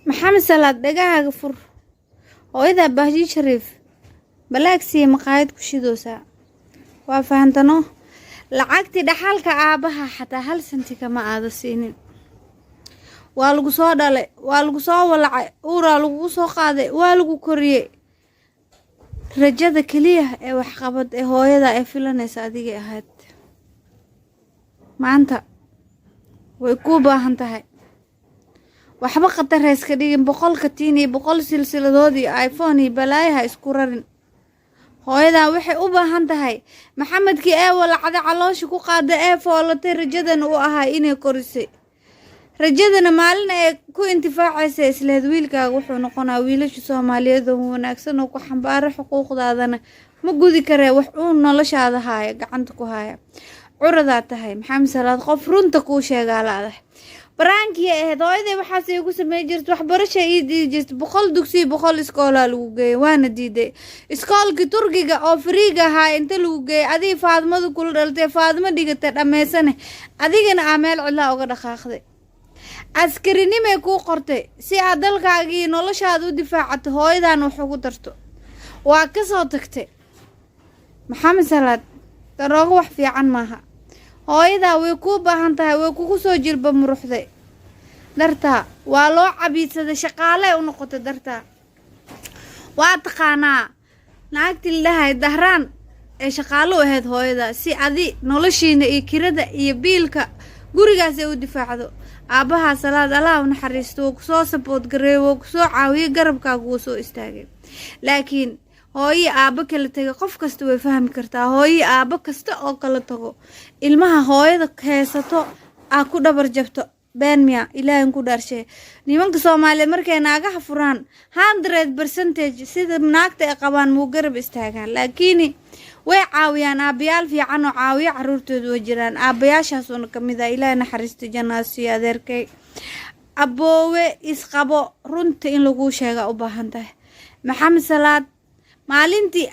maxamed salaad dhagahaaga fur. hooyada bahji shariif balaagsiya maqaayad ku shidoosaa. waa fahantano lacagtii dhaxalka aabaha xataa 1 senti kama aada siinin. waa lagu soo dhalay, waa lagu soo walacay, uuraa lagu soo qaaday, waa lagu koriyey. rajada keliya ee waxqabad ee hooyada ay filanaysa adigay ahayd. maanta way ku baahan tahay. waxba qatar iska dhigin 100 katiin iyo 100 silsiladood iyo iPhone iyo balaayaha isku rarin. hooyada waxay u baahan tahay maxamedkii ee walacada caloosha ku qaaday ee foolatay rajadan uu ahaa inay korisay. rajadana maalin ay ku intifaacaysa isleed wiilkaaga wuxuu noqonaa wiilasha Soomaaliyeed oo wanaagsan oo ku xambaaro xuquuqdaadana ma gudi karee wax uu noloshaada haaya gacanta ku haya. curada tahay maxamed salaad qof runta ku sheegaa laadahay. baraankiya ahayd hooyaday waxaas ay ugu sameey jirtay waxbarasho ii diijirtay 100 dugsi 100 iskoola lagu geeyay waana diiday. iskoolkii Turkiga oo fariiga ahaa inta lagu geeyay adii Faadmadu kula dhaltay Faadma dhigatay dhameysane adigana aameel cilla uga dhaqaaqday. askarinimo ku qortay si aad dalkaagii noloshaada u difaacato hooyadan wax ugu darto. waa ka soo tagtay maxamed salaad daroogo wax fiican maaha. hooyada way ku baahan tahay way kugu soo jilba muruxday dartaa waa loo cabiidsaday shaqaale u noqotay dartaa. waa taqaanaa naagti ilaahay dahraan ee shaqaale u ahayd hooyada si adi noloshiina iyo kirada iyo biilka gurigaas ay u difaacdo. aabaha salaad Allah u naxariisto oo ku soo support gareeyo ku soo caawiyo garabkaaga uu soo istaagay. laakiin hooyo aaba kala tago qof kasta way fahmi kartaa. hooyo aaba kasta oo kala tago ilmaha hooyada heesato aa ku dhabar jabto been miya ilaahay ku dhaarshay. nimanka Soomaaliyeed markay naagaha furaan 100% sida naagta ay qabaan muu garab istaagaan. laakiin way caawiyaan aabayaal fiican oo caawiya caruurtooda way jiraan. aabayaashaas oo kamid ah ilaahay naxariisto jannaasi adeerkay. aboowe isqabo runta in lagu sheega u baahan tahay. maxamed salaad maalintii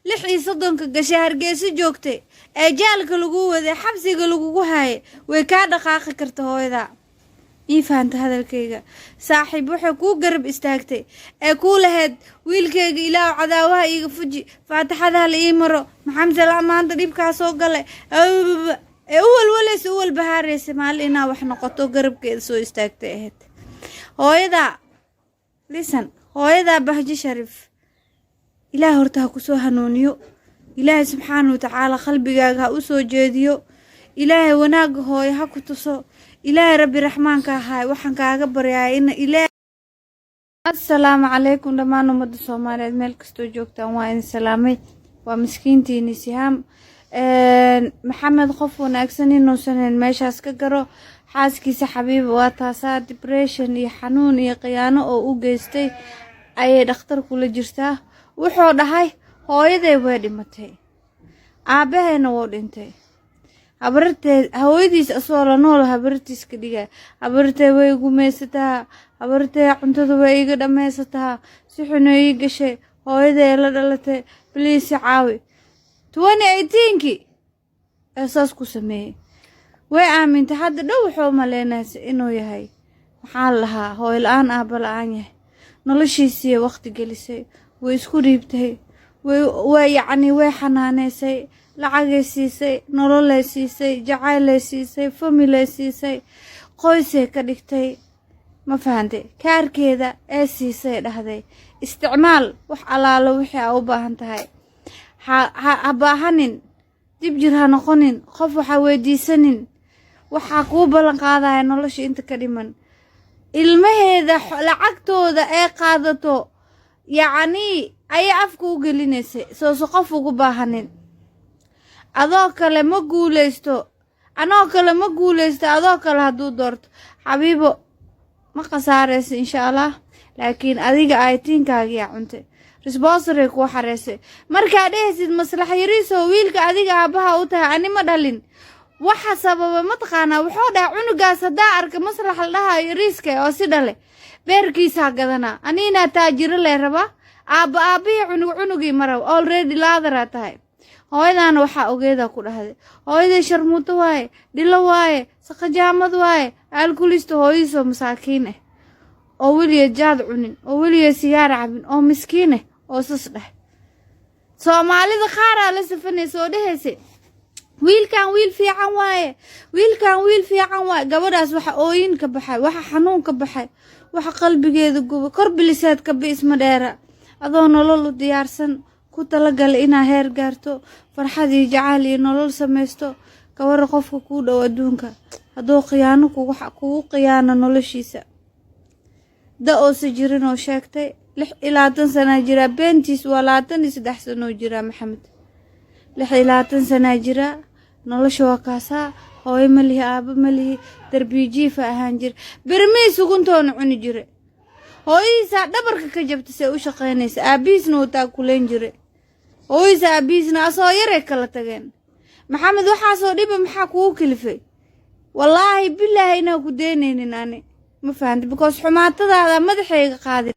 36 gashay Hargeysa joogtay ee jaalka lagu waday xabsiga lagu haayay way ka dhaqaaqi karta hooyada. ii faanta hadalkayga saaxiib waxay ku garab istaagtay ee ku lahayd wiilkayga ilaaw cadaawaha iga fuji faataxada la ii maro maxamed salaad maanta dhibka soo galay ee walwalays walbahaaraysa maalina wax noqoto garabkeeda soo istaagtay ahayd. hooyada listen hooyada bahji shariif ilaahay horta ku soo hanuuniyo. ilaahay subxaanahu wa ta'aala qalbigaaga u soo jeediyo. ilaahay wanaag hooyo ha ku tuso. ilaahay rabbi raxmaanka ahaa waxaan kaaga baryaa in ilaahay. assalaamu calaykum dhammaan ummadda Soomaaliyeed meel kastoo joogtaan waa in salaamay. waa miskiintiini Sihaam maxamed qof wanaagsan inuu saneyn meeshaas ka garo. xaaskiisa xabiib waa taasaa depression iyo xanuun iyo qiyaano oo u geystay ayay dhakhtar kula jirtaa. wuxuu dhahay hooyaday way dhimatay aabaheena wuu dhintay. habarteed hooyadiis asoo la nool habartiis ka dhigay. habartay way gumeysataa. habartay cuntada way iga dhameysataa. si xun ay gashay hooyaday la dhalatay please caawi. 2018 asaas ku sameeyay way aamintay hadda dhow wuxuu maleynaysa inuu yahay maxaa lahaa hooyo la'aan aaba la'aan yahay. noloshiisii waqti gelisay way isku dhiibtay way yacni way xanaaneysay lacagay siisay nololay siisay jacaylay siisay familay siisay qoysay ka dhigtay ma fahantay kaarkeeda ee siisay dhahday isticmaal wax alaalo wixii aad u baahan tahay. ha baahanin dib jir ha noqonin qof waxa weydiisanin waxa ku ballan qaadaya nolosha inta ka dhiman. ilmaheeda lacagtooda ee qaadato yacni ay afku u gelinaysay soo qof ugu baahanin. adoo kale ma guuleysto anoo kale ma guuleysto adoo kale hadduu doorto xabiibo ma qasaaraysa insha Allah. laakiin adiga ay tiinkaaga yaa cuntay responsible ku xareysay markaa dhehaysid maslax yariiso wiilka adiga aabaha u tahay ani ma dhalin waxa sababa ma taqaana wuxuu dhahay cunugaas hadaa arka maslax la dhahay yariiska oo si dhale beerkiisa gadana anina taajiro le raba aabahi cunugi maraw already laadara tahay. hooyadan waxa ogeeda ku dhahday hooyaday sharmuuto waaye dhilo waaye saqajaamad waaye alkulisto hooyiso masaakiin oo weliya jaad cunin oo weliya sigaar cabin oo miskiine oo sas dheh soomaalida qaaraa la safanaysa oo dhehaysa wiilkan wiil fiican waaye wiilkan wiil fiican waaye gabadhaas waxa ooyin ka baxay waxa xanuun ka baxay waxa qalbigeeda gubay kor bilisaad ka biisma dheera adoo nolol u diyaarsan ku talagal inaa heer gaarto farxad iyo jacayl iyo nolol samaysto gabadha qofka kuu dhow adduunka hadduu khiyaano kugu khiyaano noloshiisa da oo si jirin oo sheegtay 26 sano jira beentiis waa 23 sano jira maxamed 26 sano jira nolosha waa kaasaa hooyo malihi aaba malihi darbijiifa ahaan jir birmii suguntoona cuni jire hooyadiisa dhabarka ka jabtay u shaqeynaysa aabiisna uu taa kuleen jire hooyadiisa aabiisna asoo yare kala tageen maxamed waxaa soo dhiba maxaa kugu kilifay wallaahi billaahi inaa ku deynaynin ani ma fahanti because xumaatadaada madaxayga qaaday